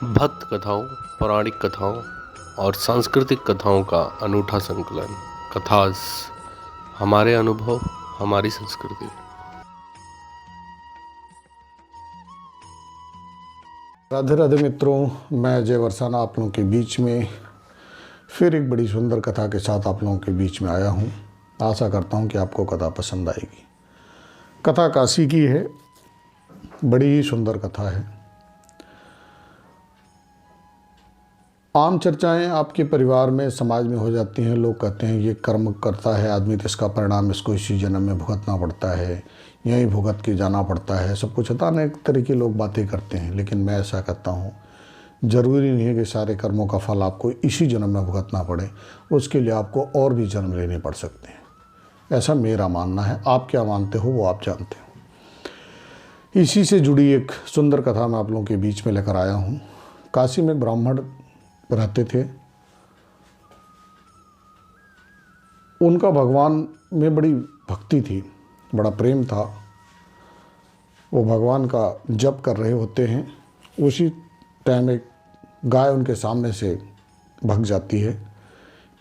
भक्त कथाओं, पौराणिक कथाओं और सांस्कृतिक कथाओं का अनूठा संकलन। कथास, हमारे अनुभव, हमारी संस्कृति। राधे राधे मित्रों, मैं अजय वरसाना आप लोगों के बीच में फिर एक बड़ी सुंदर कथा के साथ आप लोगों के बीच में आया हूँ। आशा करता हूँ कि आपको कथा पसंद आएगी। कथा काशी की है, बड़ी ही सुंदर कथा है। आम चर्चाएं आपके परिवार में, समाज में हो जाती हैं। लोग कहते हैं ये कर्म करता है आदमी तो इसका परिणाम इसको इसी जन्म में भुगतना पड़ता है, यहीं भुगत के जाना पड़ता है, सब कुछ होता है। अनेक तरह के लोग बातें करते हैं, लेकिन मैं ऐसा कहता हूँ ज़रूरी नहीं है कि सारे कर्मों का फल आपको इसी जन्म में भुगतना पड़े। उसके लिए आपको और भी जन्म लेने पड़ सकते हैं। ऐसा मेरा मानना है। आप क्या मानते हो वो आप जानते हो। इसी से जुड़ी एक सुंदर कथा मैं आप लोगों के बीच में लेकर आया हूँ। काशी में ब्राह्मण रहते थे। उनका भगवान में बड़ी भक्ति थी, बड़ा प्रेम था। वो भगवान का जप कर रहे होते हैं, उसी टाइम एक गाय उनके सामने से भग जाती है।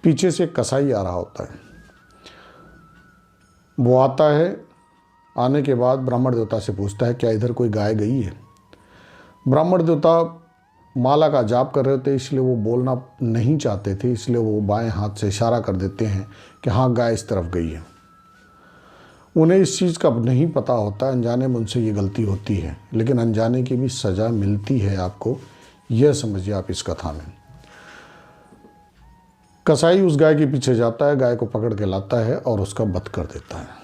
पीछे से एक कसाई आ रहा होता है। वो आता है, आने के बाद ब्राह्मण देवता से पूछता है क्या इधर कोई गाय गई है। ब्राह्मण देवता माला का जाप कर रहे थे, इसलिए वो बोलना नहीं चाहते थे, इसलिए वो बाएं हाथ से इशारा कर देते हैं कि हाँ गाय इस तरफ गई है। उन्हें इस चीज़ का नहीं पता होता, अनजाने में उनसे ये गलती होती है, लेकिन अनजाने की भी सज़ा मिलती है आपको, यह समझिए आप इस कथा में। कसाई उस गाय के पीछे जाता है, गाय को पकड़ के लाता है और उसका वध कर देता है।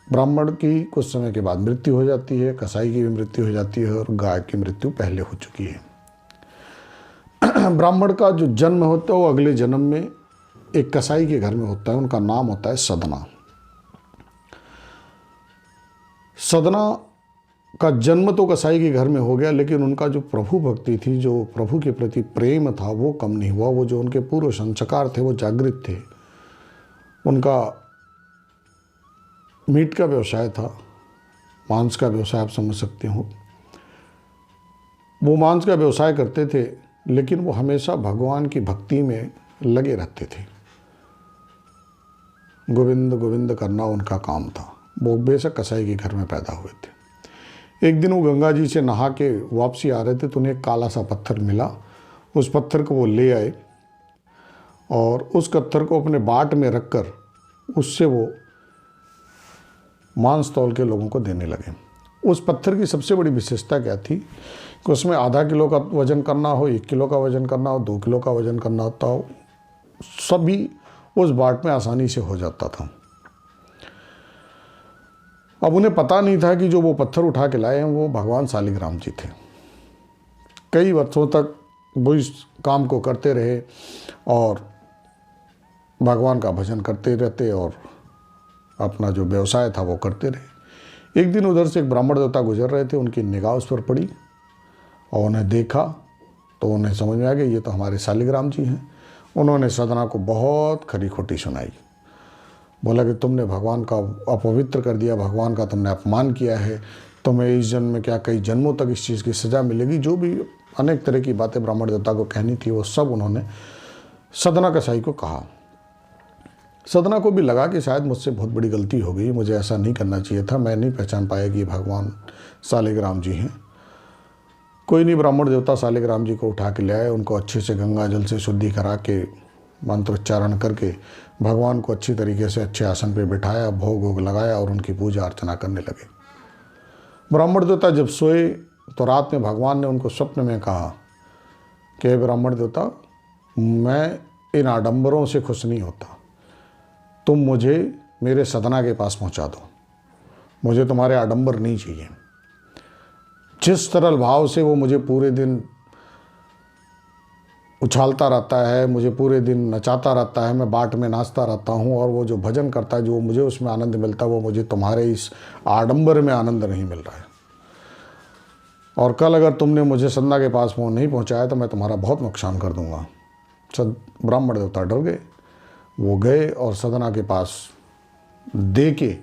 ब्राह्मण की कुछ समय के बाद मृत्यु हो जाती है, कसाई की भी मृत्यु हो जाती है और गाय की मृत्यु पहले हो चुकी है। ब्राह्मण का जो जन्म होता है वो अगले जन्म में एक कसाई के घर में होता है। उनका नाम होता है सदना। सदना का जन्म तो कसाई के घर में हो गया, लेकिन उनका जो प्रभु भक्ति थी, जो प्रभु के प्रति प्रेम था, वो कम नहीं हुआ। वो जो उनके पूर्व संस्कार थे वो जागृत थे। उनका मीट का व्यवसाय था, मांस का व्यवसाय आप समझ सकते हो। वो मांस का व्यवसाय करते थे, लेकिन वो हमेशा भगवान की भक्ति में लगे रहते थे। गोविंद गोविंद करना उनका काम था। वो बेशक कसाई के घर में पैदा हुए थे। एक दिन वो गंगा जी से नहा के वापसी आ रहे थे तो उन्हें एक काला सा पत्थर मिला। उस पत्थर को वो ले आए और उस पत्थर को अपने बाट में रखकर उससे वो मांस तौल के लोगों को देने लगे। उस पत्थर की सबसे बड़ी विशेषता क्या थी कि उसमें आधा किलो का वजन करना हो, 1 किलो का वजन करना हो, 2 किलो का वजन करना होता हो, सभी उस बाट में आसानी से हो जाता था। अब उन्हें पता नहीं था कि जो वो पत्थर उठा के लाए हैं वो भगवान शालिग्राम जी थे। कई वर्षों तक वो इस काम को करते रहे और भगवान का भजन करते रहते और अपना जो व्यवसाय था वो करते रहे। एक दिन उधर से एक ब्राह्मण देवता गुजर रहे थे, उनकी निगाह उस पर पड़ी और उन्हें देखा तो उन्हें समझ में आ गया ये तो हमारे शालिग्राम जी हैं। उन्होंने सदना को बहुत खरी खोटी सुनाई। बोला कि तुमने भगवान का अपवित्र कर दिया, भगवान का तुमने अपमान किया है, तुम्हें इस जन्म में क्या कई जन्मों तक इस चीज़ की सज़ा मिलेगी। जो भी अनेक तरह की बातें ब्राह्मण देवता को कहनी थी वो सब उन्होंने सदना कसाई को कहा। सदना को भी लगा कि शायद मुझसे बहुत बड़ी गलती हो गई, मुझे ऐसा नहीं करना चाहिए था, मैं नहीं पहचान पाया कि ये भगवान शालिग्राम जी हैं। कोई नहीं, ब्राह्मण देवता शालिग्राम जी को उठा के ले आए। उनको अच्छे से गंगा जल से शुद्धि करा के मंत्रोच्चारण करके भगवान को अच्छी तरीके से अच्छे आसन पर बिठाया, भोग वोग लगाया और उनकी पूजा अर्चना करने लगे। ब्राह्मण देवता जब सोए तो रात में भगवान ने उनको स्वप्न में कहा कि ब्राह्मण देवता, मैं इन आडंबरों से खुश नहीं होता, तुम मुझे मेरे सदना के पास पहुंचा दो, मुझे तुम्हारे आडंबर नहीं चाहिए। जिस सरल भाव से वो मुझे पूरे दिन उछालता रहता है, मुझे पूरे दिन नचाता रहता है, मैं बाट में नाचता रहता हूँ, और वो जो भजन करता है, जो मुझे उसमें आनंद मिलता है, वो मुझे तुम्हारे इस आडंबर में आनंद नहीं मिल रहा है। और कल अगर तुमने मुझे सदना के पास नहीं पहुँचाया तो मैं तुम्हारा बहुत नुकसान कर दूँगा। ब्राह्मण देवता डर गए। वो गए और सदना के पास दे के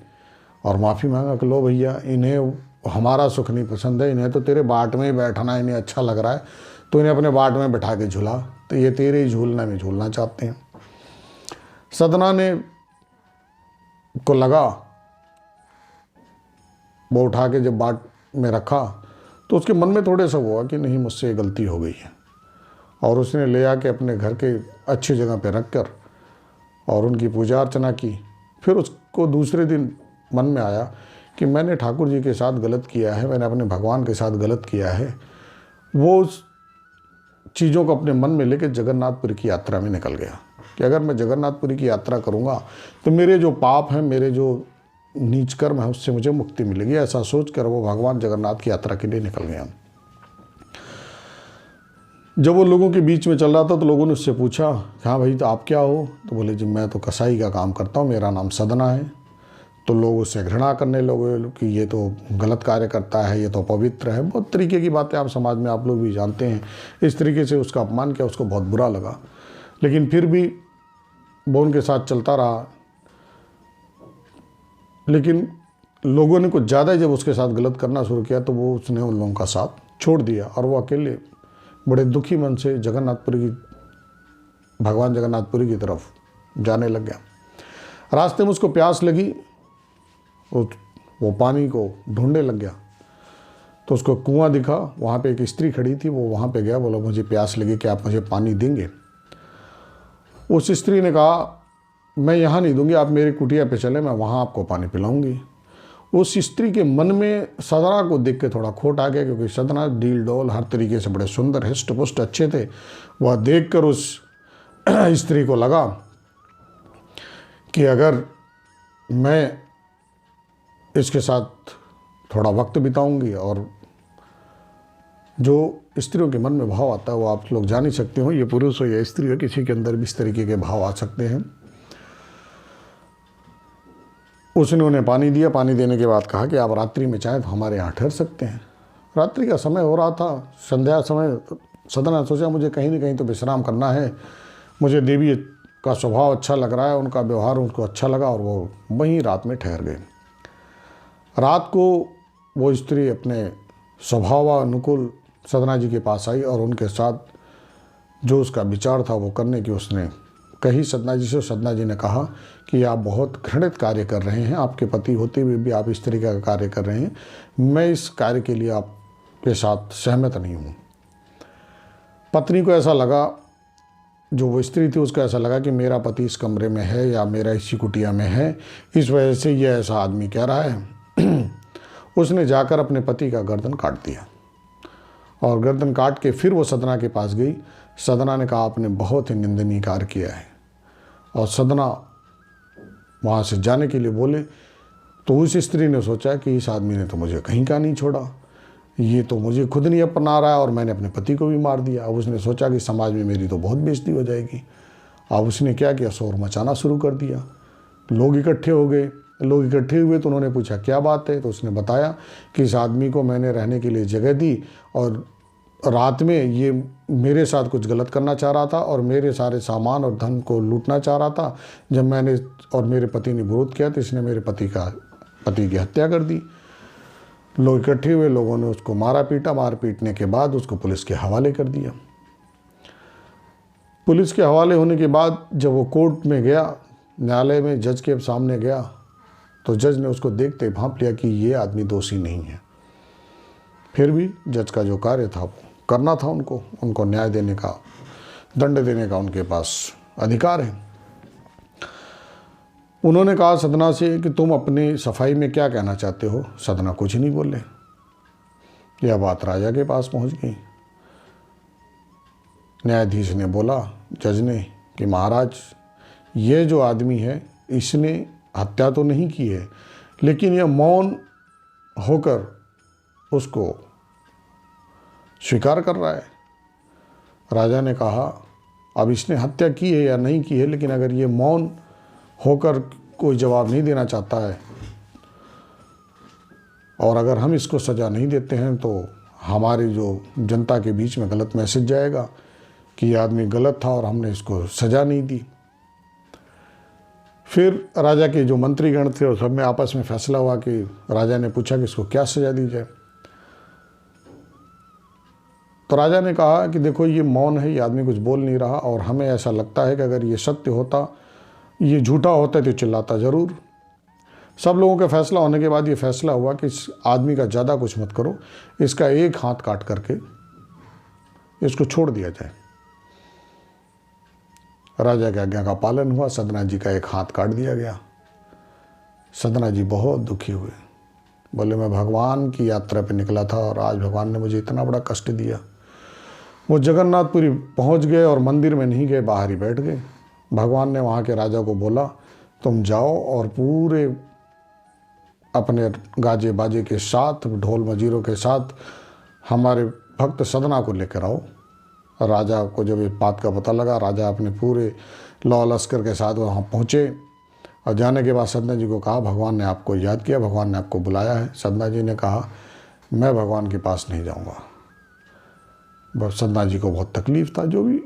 और माफ़ी मांगा कि लो भैया, इन्हें हमारा सुख नहीं पसंद है, इन्हें तो तेरे बाट में ही बैठना इन्हें अच्छा लग रहा है, तो इन्हें अपने बाट में बैठा के झूला, तो ये तेरे ही झूलना में झूलना चाहते हैं। सदना ने को लगा, वो उठा के जब बाट में रखा तो उसके मन में थोड़े सा हुआ कि नहीं, मुझसे गलती हो गई है, और उसने ले आके अपने घर के अच्छी जगह पे रख कर और उनकी पूजा अर्चना की। फिर उसको दूसरे दिन मन में आया कि मैंने ठाकुर जी के साथ गलत किया है, मैंने अपने भगवान के साथ गलत किया है। वो उस चीज़ों को अपने मन में लेकर जगन्नाथपुरी की यात्रा में निकल गया कि अगर मैं जगन्नाथपुरी की यात्रा करूँगा तो मेरे जो पाप हैं, मेरे जो नीच कर्म है, उससे मुझे मुक्ति मिलेगी। ऐसा सोचकर वो भगवान जगन्नाथ की यात्रा के लिए निकल गया। जब वो लोगों के बीच में चल रहा था तो लोगों ने उससे पूछा, हाँ भाई, तो आप क्या हो? तो बोले, जी मैं तो कसाई का काम करता हूँ, मेरा नाम सदना है। तो लोग उससे घृणा करने लगे कि ये तो गलत कार्य करता है, ये तो पवित्र है। बहुत तरीके की बातें आप समाज में आप लोग भी जानते हैं। इस तरीके से उसका अपमान किया, उसको बहुत बुरा लगा, लेकिन फिर भी वो उनके साथ चलता रहा। लेकिन लोगों ने कुछ ज़्यादा जब उसके साथ गलत करना शुरू किया तो वो उसने उन लोगों का साथ छोड़ दिया और वो अकेले बड़े दुखी मन से भगवान जगन्नाथपुरी की तरफ जाने लग गया। रास्ते में उसको प्यास लगी, वो पानी को ढूंढने लग गया। तो उसको कुआं दिखा, वहाँ पे एक स्त्री खड़ी थी, वो वहाँ पे गया, बोला मुझे प्यास लगी, क्या आप मुझे पानी देंगे? उस स्त्री ने कहा, मैं यहाँ नहीं दूंगी, आप मेरी कुटिया पे चले, मैं वहाँ आपको पानी पिलाऊंगी। उस स्त्री के मन में सदना को देख के थोड़ा खोट आ गया, क्योंकि सदना डील डोल हर तरीके से बड़े सुंदर, हिस्ट पुष्ट अच्छे थे। वह देखकर उस स्त्री को लगा कि अगर मैं इसके साथ थोड़ा वक्त बिताऊंगी, और जो स्त्रियों के मन में भाव आता है वो आप लोग जान ही सकते हो, ये पुरुष हो या स्त्री हो, किसी के अंदर भी इस तरीके के भाव आ सकते हैं। उसने उन्हें पानी दिया। पानी देने के बाद कहा कि आप रात्रि में चाहें तो हमारे यहाँ ठहर सकते हैं। रात्रि का समय हो रहा था, संध्या समय। सदना सोचा मुझे कहीं न कहीं तो विश्राम करना है, मुझे देवी का स्वभाव अच्छा लग रहा है, उनका व्यवहार उनको अच्छा लगा, और वो वहीं रात में ठहर गए। रात को वो स्त्री अपने स्वभावानुकूल सदना जी के पास आई और उनके साथ जो उसका विचार था वो करने की उसने कही सदना जी से। सदना जी ने कहा कि आप बहुत घृणित कार्य कर रहे हैं, आपके पति होते हुए भी आप इस तरीके का कार्य कर रहे हैं, मैं इस कार्य के लिए आपके साथ सहमत नहीं हूँ। पत्नी को ऐसा लगा, जो वो स्त्री थी उसको ऐसा लगा कि मेरा पति इस कमरे में है या मेरा इसी कुटिया में है, इस वजह से ये ऐसा आदमी कह रहा है। उसने जाकर अपने पति का गर्दन काट दिया, और गर्दन काट के फिर वो सदना के पास गई। सदना ने कहा, आपने बहुत ही निंदनीय कार्य किया है, और सदना वहाँ से जाने के लिए बोले तो उस स्त्री ने सोचा कि इस आदमी ने तो मुझे कहीं का नहीं छोड़ा, ये तो मुझे खुद नहीं अपना रहा है, और मैंने अपने पति को भी मार दिया। अब उसने सोचा कि समाज में मेरी तो बहुत बेइज्जती हो जाएगी। अब उसने क्या किया, शोर मचाना शुरू कर दिया। लोग इकट्ठे हो गए। लोग इकट्ठे हुए तो उन्होंने पूछा क्या बात है, तो उसने बताया कि इस आदमी को मैंने रहने के लिए जगह दी, और रात में ये मेरे साथ कुछ गलत करना चाह रहा था और मेरे सारे सामान और धन को लूटना चाह रहा था। जब मैंने और मेरे पति ने विरोध किया तो इसने मेरे पति की हत्या कर दी। लोग इकट्ठे हुए, लोगों ने उसको मारा पीटा। मार पीटने के बाद उसको पुलिस के हवाले कर दिया। पुलिस के हवाले होने के बाद जब वो कोर्ट में गया, न्यायालय में जज के सामने गया, तो जज ने उसको देखते भांप लिया कि ये आदमी दोषी नहीं है। फिर भी जज का जो कार्य था वो करना था, उनको न्याय देने का, दंड देने का उनके पास अधिकार है। उन्होंने कहा सदना से कि तुम अपनी सफाई में क्या कहना चाहते हो। सदना कुछ नहीं बोले। यह बात राजा के पास पहुंच गई। न्यायाधीश ने बोला, जज ने, कि महाराज, ये जो आदमी है इसने हत्या तो नहीं की है, लेकिन यह मौन होकर उसको स्वीकार कर रहा है। राजा ने कहा, अब इसने हत्या की है या नहीं की है, लेकिन अगर ये मौन होकर कोई जवाब नहीं देना चाहता है, और अगर हम इसको सज़ा नहीं देते हैं तो हमारी जो जनता के बीच में गलत मैसेज जाएगा कि ये आदमी गलत था और हमने इसको सज़ा नहीं दी। फिर राजा के जो मंत्रीगण थे उस सब में आपस में फैसला हुआ कि राजा ने पूछा कि इसको क्या सजा दी जाए। तो राजा ने कहा कि देखो ये मौन है, ये आदमी कुछ बोल नहीं रहा और हमें ऐसा लगता है कि अगर ये सत्य होता, ये झूठा होता तो चिल्लाता ज़रूर। सब लोगों का फैसला होने के बाद ये फैसला हुआ कि इस आदमी का ज़्यादा कुछ मत करो, इसका एक हाथ काट करके इसको छोड़ दिया जाए। राजा की आज्ञा का पालन हुआ, सदना जी का एक हाथ काट दिया गया। सदना जी बहुत दुखी हुए, बोले मैं भगवान की यात्रा पे निकला था और आज भगवान ने मुझे इतना बड़ा कष्ट दिया। वो जगन्नाथपुरी पहुंच गए और मंदिर में नहीं गए, बाहर ही बैठ गए। भगवान ने वहाँ के राजा को बोला तुम जाओ और पूरे अपने गाजे बाजे के साथ, ढोल मजीरों के साथ हमारे भक्त सदना को लेकर आओ। राजा को जब इस बात का पता लगा, राजा अपने पूरे लौ लश्कर के साथ वहाँ पहुँचे और जाने के बाद सदना जी को कहा भगवान ने आपको याद किया, भगवान ने आपको बुलाया है। सदना जी ने कहा मैं भगवान के पास नहीं जाऊँगा। सदना जी को बहुत तकलीफ़ था, जो भी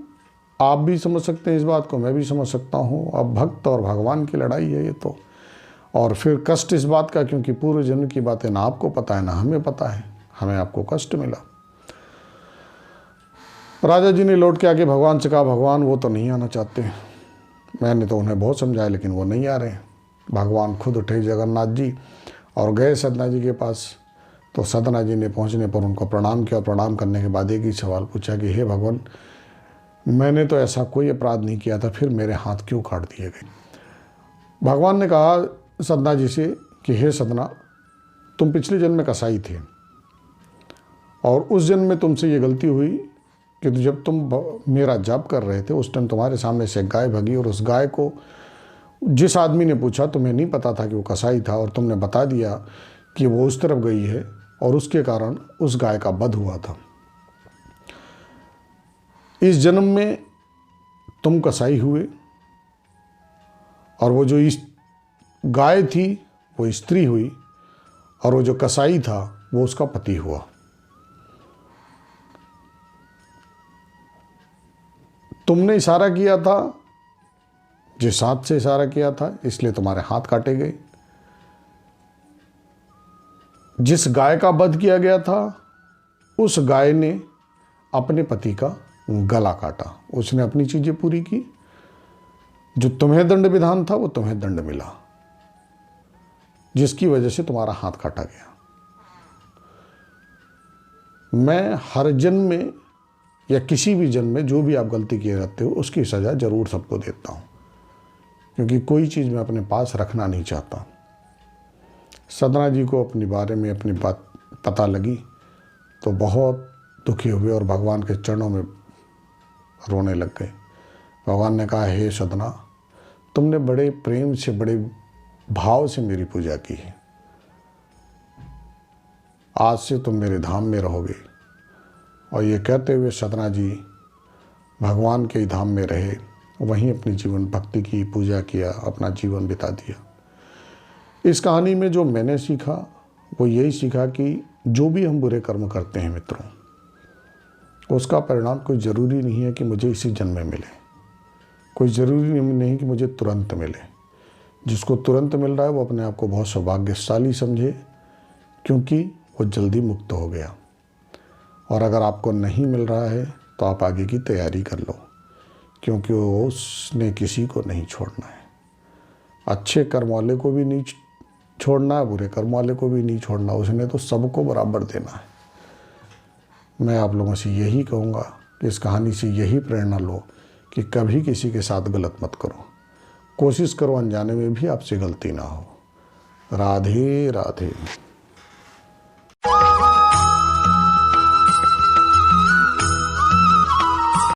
आप भी समझ सकते हैं इस बात को, मैं भी समझ सकता हूँ। अब भक्त और भगवान की लड़ाई है ये तो। और फिर कष्ट इस बात का, क्योंकि पूर्व जन्म की बातें ना आपको पता है ना हमें पता है, हमें आपको कष्ट मिला। राजा जी ने लौट के आके भगवान से कहा भगवान वो तो नहीं आना चाहते, मैंने तो उन्हें बहुत समझाया लेकिन वो नहीं आ रहे हैं। भगवान खुद उठे जगन्नाथ जी और गए सदना जी के पास। तो सदना जी ने पहुंचने पर उनको प्रणाम किया और प्रणाम करने के बाद एक ही सवाल पूछा कि हे भगवान, मैंने तो ऐसा कोई अपराध नहीं किया था, फिर मेरे हाथ क्यों काट दिए गए। भगवान ने कहा सदना जी से कि हे सदना, तुम पिछले जन्म में कसाई थे और उस जन्म में तुमसे ये गलती हुई कि जब तुम मेरा जप कर रहे थे उस टाइम तुम्हारे सामने से गाय भगी और उस गाय को जिस आदमी ने पूछा, तुम्हें नहीं पता था कि वो कसाई था और तुमने बता दिया कि वो उस तरफ गई है और उसके कारण उस गाय का वध हुआ था। इस जन्म में तुम कसाई हुए और वो जो इस गाय थी वो स्त्री हुई और वो जो कसाई था वो उसका पति हुआ। तुमने इशारा किया था, जिस हाथ से इशारा किया था इसलिए तुम्हारे हाथ काटे गए। जिस गाय का वध किया गया था उस गाय ने अपने पति का गला काटा, उसने अपनी चीजें पूरी की। जो तुम्हें दंड विधान था वो तुम्हें दंड मिला, जिसकी वजह से तुम्हारा हाथ काटा गया। मैं हर जन्म में या किसी भी जन्म में जो भी आप गलती किए रहते हो उसकी सज़ा ज़रूर सबको देता हूँ, क्योंकि कोई चीज़ मैं अपने पास रखना नहीं चाहता। सदना जी को अपने बारे में अपनी बात पता लगी तो बहुत दुखी हुए और भगवान के चरणों में रोने लग गए। भगवान ने कहा हे सदना, तुमने बड़े प्रेम से, बड़े भाव से मेरी पूजा की है, आज से तुम मेरे धाम में रहोगे। और ये कहते हुए सदना जी भगवान के धाम में रहे, वहीं अपनी जीवन भक्ति की, पूजा किया, अपना जीवन बिता दिया। इस कहानी में जो मैंने सीखा वो यही सीखा कि जो भी हम बुरे कर्म करते हैं मित्रों, उसका परिणाम कोई ज़रूरी नहीं है कि मुझे इसी जन्म में मिले, कोई ज़रूरी नहीं कि मुझे तुरंत मिले। जिसको तुरंत मिल रहा है वो अपने आप को बहुत सौभाग्यशाली समझे, क्योंकि वो जल्दी मुक्त हो गया। और अगर आपको नहीं मिल रहा है तो आप आगे की तैयारी कर लो, क्योंकि उसने किसी को नहीं छोड़ना है। अच्छे कर्म वाले को भी नहीं छोड़ना है, बुरे कर्म वाले को भी नहीं छोड़ना, उसने तो सबको बराबर देना है। मैं आप लोगों से यही कहूँगा कि इस कहानी से यही प्रेरणा लो कि कभी किसी के साथ गलत मत करो, कोशिश करो अनजाने में भी आपसे गलती ना हो। राधे राधे।